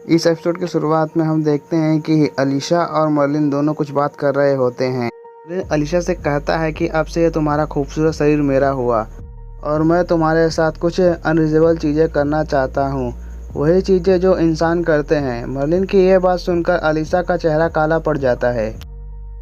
इस एपिसोड की शुरुआत में हम देखते हैं कि अलीशा और मर्लिन दोनों कुछ बात कर रहे होते हैं। मर्लिन अलीशा से कहता है कि अब से ये तुम्हारा खूबसूरत शरीर मेरा हुआ और मैं तुम्हारे साथ कुछ अनरिजनेबल चीज़ें करना चाहता हूँ, वही चीज़ें जो इंसान करते हैं। मर्लिन की यह बात सुनकर अलीशा का चेहरा काला पड़ जाता है।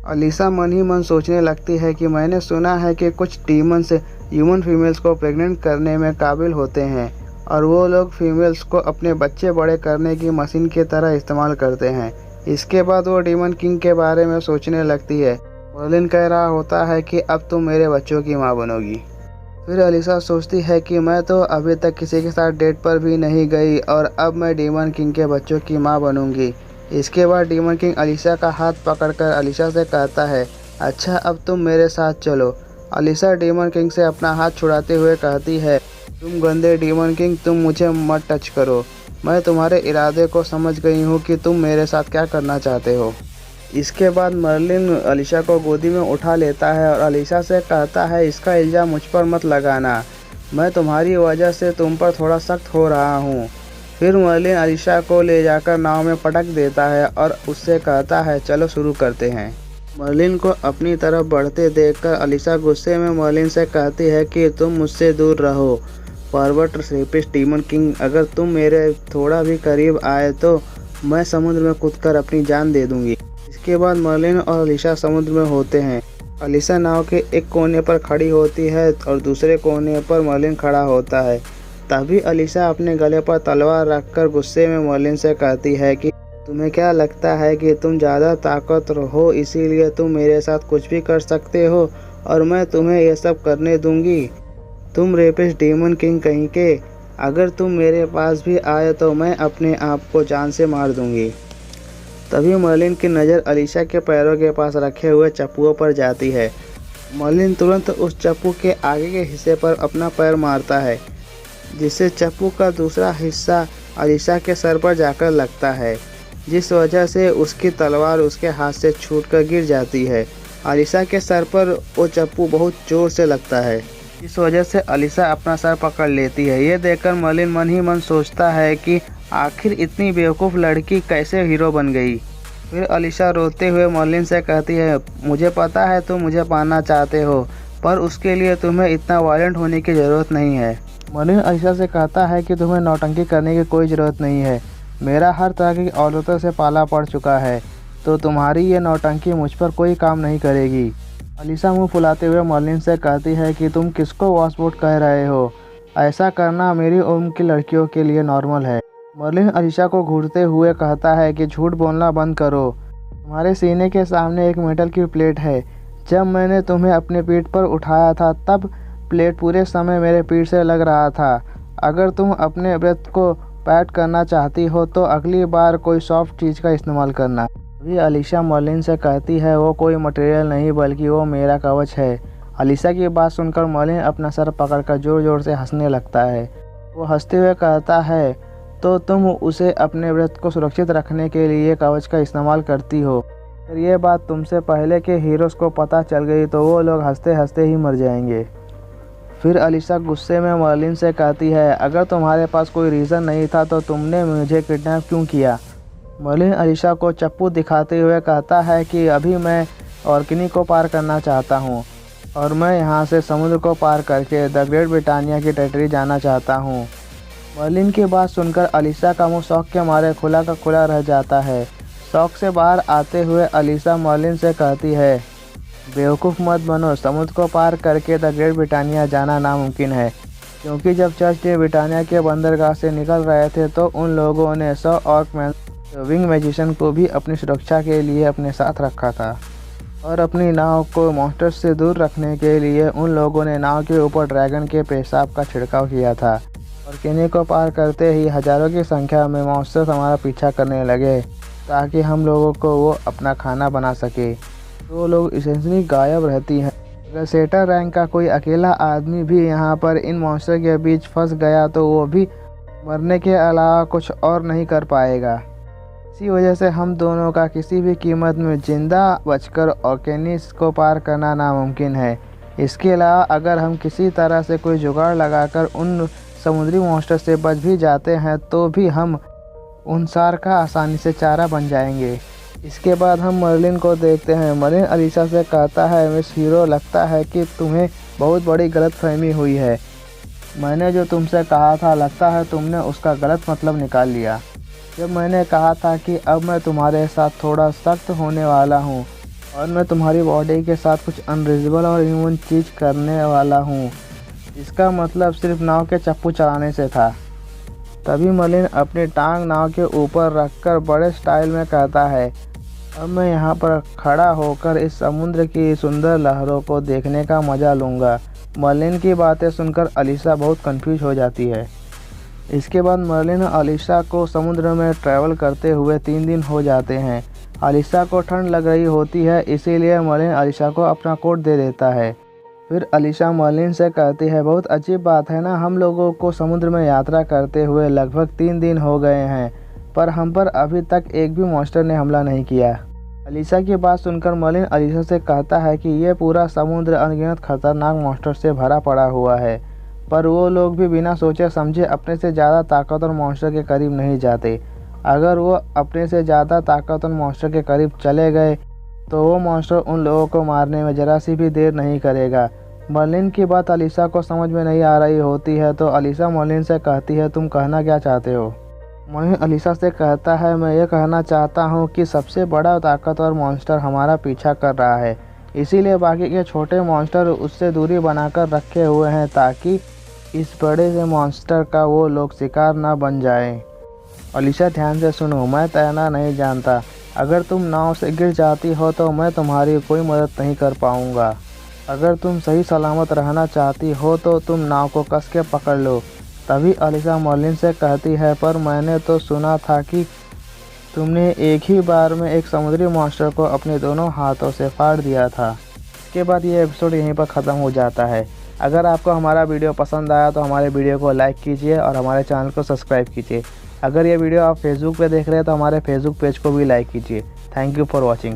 अलीशा मन ही मन सोचने लगती है कि मैंने सुना है कि कुछ डीमंस ह्यूमन फीमेल्स को प्रेग्नेंट करने में काबिल होते हैं और वो लोग फीमेल्स को अपने बच्चे बड़े करने की मशीन की तरह इस्तेमाल करते हैं। इसके बाद वो डीमन किंग के बारे में सोचने लगती है। मर्लिन कह रहा होता है कि अब तुम मेरे बच्चों की माँ बनोगी। फिर अलीशा सोचती है कि मैं तो अभी तक किसी के साथ डेट पर भी नहीं गई और अब मैं डीमन किंग के बच्चों की माँ बनूंगी। इसके बाद डीमन किंग अलीशा का हाथ पकड़कर अलीशा से कहता है, अच्छा अब तुम मेरे साथ चलो। अलीशा डीमन किंग से अपना हाथ छुड़ाते हुए कहती है, तुम गंदे डीमन किंग, तुम मुझे मत टच करो। मैं तुम्हारे इरादे को समझ गई हूँ कि तुम मेरे साथ क्या करना चाहते हो। इसके बाद मर्लिन अलीशा को गोदी में उठा लेता है और अलीशा से कहता है, इसका इल्ज़ाम मुझ पर मत लगाना, मैं तुम्हारी वजह से तुम पर थोड़ा सख्त हो रहा हूँ। फिर मर्लिन अलीशा को ले जाकर नाव में पटक देता है और उससे कहता है, चलो शुरू करते हैं। मर्लिन को अपनी तरफ बढ़ते देखकर अलीशा गुस्से में मर्लिन से कहती है कि तुम मुझसे दूर रहो परवर्ट रेपिस्ट डीमन किंग, अगर तुम मेरे थोड़ा भी करीब आए तो मैं समुद्र में कूदकर अपनी जान दे दूंगी। इसके बाद मर्लिन और अलीशा समुद्र में होते हैं। अलीशा नाव के एक कोने पर खड़ी होती है और दूसरे कोने पर मर्लिन खड़ा होता है। तभी अलीशा अपने गले पर तलवार रखकर गुस्से में मर्लिन से कहती है कि तुम्हें क्या लगता है कि तुम ज़्यादा ताकतवर हो, इसीलिए तुम मेरे साथ कुछ भी कर सकते हो और मैं तुम्हें यह सब करने दूंगी। तुम रेपिस्ट डीमन किंग कहीं के, अगर तुम मेरे पास भी आए तो मैं अपने आप को जान से मार दूंगी। तभी मर्लिन की नज़र अलीशा के पैरों के पास रखे हुए चप्पूओं पर जाती है। मर्लिन तुरंत उस चप्पू के आगे के हिस्से पर अपना पैर मारता है, जिससे चप्पू का दूसरा हिस्सा अलीशा के सर पर जाकर लगता है, जिस वजह से उसकी तलवार उसके हाथ से छूटकर गिर जाती है। अलीशा के सर पर वो चप्पू बहुत जोर से लगता है, इस वजह से अलीशा अपना सर पकड़ लेती है। ये देखकर मर्लिन मन ही मन सोचता है कि आखिर इतनी बेवकूफ़ लड़की कैसे हीरो बन गई। फिर अलीशा रोते हुए मर्लिन से कहती है, मुझे पता है तुम मुझे पाना चाहते हो, पर उसके लिए तुम्हें इतना वायलेंट होने की ज़रूरत नहीं है। मर्लिन अलीशा से कहता है कि तुम्हें नौटंकी करने की कोई ज़रूरत नहीं है, मेरा हर तरह की औरतों से पाला पड़ चुका है, तो तुम्हारी ये नौटंकी मुझ पर कोई काम नहीं करेगी। अलीशा मुंह फुलाते हुए मर्लिन से कहती है कि तुम किसको वॉशबोट कह रहे हो, ऐसा करना मेरी उम्र की लड़कियों के लिए नॉर्मल है। मर्लिन अलीशा को घूरते हुए कहता है कि झूठ बोलना बंद करो, तुम्हारे सीने के सामने एक मेटल की प्लेट है। जब मैंने तुम्हें अपने पीठ पर उठाया था तब प्लेट पूरे समय मेरे पीठ से लग रहा था। अगर तुम अपने व्रत को पैट करना चाहती हो तो अगली बार कोई सॉफ्ट चीज़ का इस्तेमाल करना। अभी अलीशा मर्लिन से कहती है, वो कोई मटेरियल नहीं बल्कि वो मेरा कवच है। अलीशा की बात सुनकर मर्लिन अपना सर पकड़कर ज़ोर ज़ोर से हंसने लगता है। वो हंसते हुए कहता है, तो तुम उसे अपने व्रत को सुरक्षित रखने के लिए कवच का इस्तेमाल करती हो। अगर ये बात तुमसे पहले के हीरोज़ को पता चल गई तो वो लोग हंसते हंसते ही मर जाएंगे। फिर अलीशा गुस्से में मर्लिन से कहती है, अगर तुम्हारे पास कोई रीज़न नहीं था तो तुमने मुझे किडनैप क्यों किया। मर्लिन अलीशा को चप्पू दिखाते हुए कहता है कि अभी मैं ऑर्किनी को पार करना चाहता हूँ और मैं यहाँ से समुद्र को पार करके द ग्रेट ब्रिटानिया की टेरिटरी जाना चाहता हूँ। मर्लिन की बात सुनकर अलीशा का मुंह शौक के मारे खुला का खुला रह जाता है। शौक से बाहर आते हुए अलीशा मर्लिन से कहती है, बेवकूफ़ मत बनो, समुद्र को पार करके द ग्रेट ब्रिटानिया जाना नामुमकिन है, क्योंकि जब चर्च डे ब्रिटानिया के बंदरगाह से निकल रहे थे तो उन लोगों ने 100 ऑर्कमैन विंग मैजिशियन को भी अपनी सुरक्षा के लिए अपने साथ रखा था और अपनी नाव को मॉन्स्टर्स से दूर रखने के लिए उन लोगों ने नाव के ऊपर ड्रैगन के पेशाब का छिड़काव किया था। और किनी को पार करते ही हज़ारों की संख्या में मॉन्स्टर्स हमारा पीछा करने लगे ताकि हम लोगों को वो अपना खाना बना सके। तो लोग इसेंशली गायब रहती हैं। अगर सेटर रैंक का कोई अकेला आदमी भी यहाँ पर इन मॉन्स्टर के बीच फंस गया तो वो भी मरने के अलावा कुछ और नहीं कर पाएगा। इसी वजह से हम दोनों का किसी भी कीमत में ज़िंदा बचकर ऑर्केनिस को पार करना नामुमकिन है। इसके अलावा अगर हम किसी तरह से कोई जुगाड़ लगाकर उन समुद्री मॉन्स्टर से बच भी जाते हैं तो भी हम उन शार्क का आसानी से चारा बन जाएंगे। इसके बाद हम मर्लिन को देखते हैं। मर्लिन अलीशा से कहता है, मिस हीरो, लगता है कि तुम्हें बहुत बड़ी गलतफहमी हुई है। मैंने जो तुमसे कहा था, लगता है तुमने उसका गलत मतलब निकाल लिया। जब मैंने कहा था कि अब मैं तुम्हारे साथ थोड़ा सख्त होने वाला हूँ और मैं तुम्हारी बॉडी के साथ कुछ अनरीजनेबल और ह्यूमन चीज़ करने वाला हूँ, इसका मतलब सिर्फ नाव के चप्पू चलाने से था। तभी मर्लिन अपनी टांग नाव के ऊपर रखकर बड़े स्टाइल में कहता है, अब मैं यहाँ पर खड़ा होकर इस समुद्र की सुंदर लहरों को देखने का मज़ा लूँगा। मर्लिन की बातें सुनकर अलीशा बहुत कंफ्यूज हो जाती है। इसके बाद मर्लिन और अलीशा को समुद्र में ट्रैवल करते हुए 3 दिन हो जाते हैं। अलीशा को ठंड लग रही होती है, इसीलिए मर्लिन अलीशा को अपना कोट दे देता है। फिर अलीशा मर्लिन से कहती है, बहुत अजीब बात है ना, हम लोगों को समुद्र में यात्रा करते हुए लगभग 3 दिन हो गए हैं, पर हम पर अभी तक एक भी मॉन्स्टर ने हमला नहीं किया। अलीशा की बात सुनकर मर्लिन अलीशा से कहता है कि यह पूरा समुद्र अनगिनत खतरनाक मॉन्स्टर से भरा पड़ा हुआ है, पर वो लोग भी बिना सोचे समझे अपने से ज़्यादा ताकतवर मॉन्स्टर के करीब नहीं जाते। अगर वो अपने से ज़्यादा ताकतवर मॉन्स्टर के करीब चले गए तो वो मॉन्स्टर उन लोगों को मारने में ज़रा सी भी देर नहीं करेगा। मर्लिन की बात अलीशा को समझ में नहीं आ रही होती है, तो अलीशा मर्लिन से कहती है, तुम कहना क्या चाहते हो? मर्लिन अलीशा से कहता है, मैं ये कहना चाहता हूँ कि सबसे बड़ा ताकतवर मॉन्स्टर हमारा पीछा कर रहा है, इसीलिए बाकी के छोटे मॉन्स्टर उससे दूरी बनाकर रखे हुए हैं ताकि इस बड़े से मॉन्स्टर का वो लोग शिकार ना बन जाएं। अलीशा, ध्यान से सुनो, मैं तैरना नहीं जानता। अगर तुम नाव से गिर जाती हो तो मैं तुम्हारी कोई मदद नहीं कर पाऊँगा। अगर तुम सही सलामत रहना चाहती हो तो तुम नाव को कस के पकड़ लो। तभी अलीशा मर्लिन से कहती है, पर मैंने तो सुना था कि तुमने एक ही बार में एक समुद्री मॉन्स्टर को अपने दोनों हाथों से फाड़ दिया था। इसके बाद ये एपिसोड यहीं पर ख़त्म हो जाता है। अगर आपको हमारा वीडियो पसंद आया तो हमारे वीडियो को लाइक कीजिए और हमारे चैनल को सब्सक्राइब कीजिए। अगर ये वीडियो आप फेसबुक पे देख रहे हैं तो हमारे फेसबुक पेज को भी लाइक कीजिए। Thank you for watching.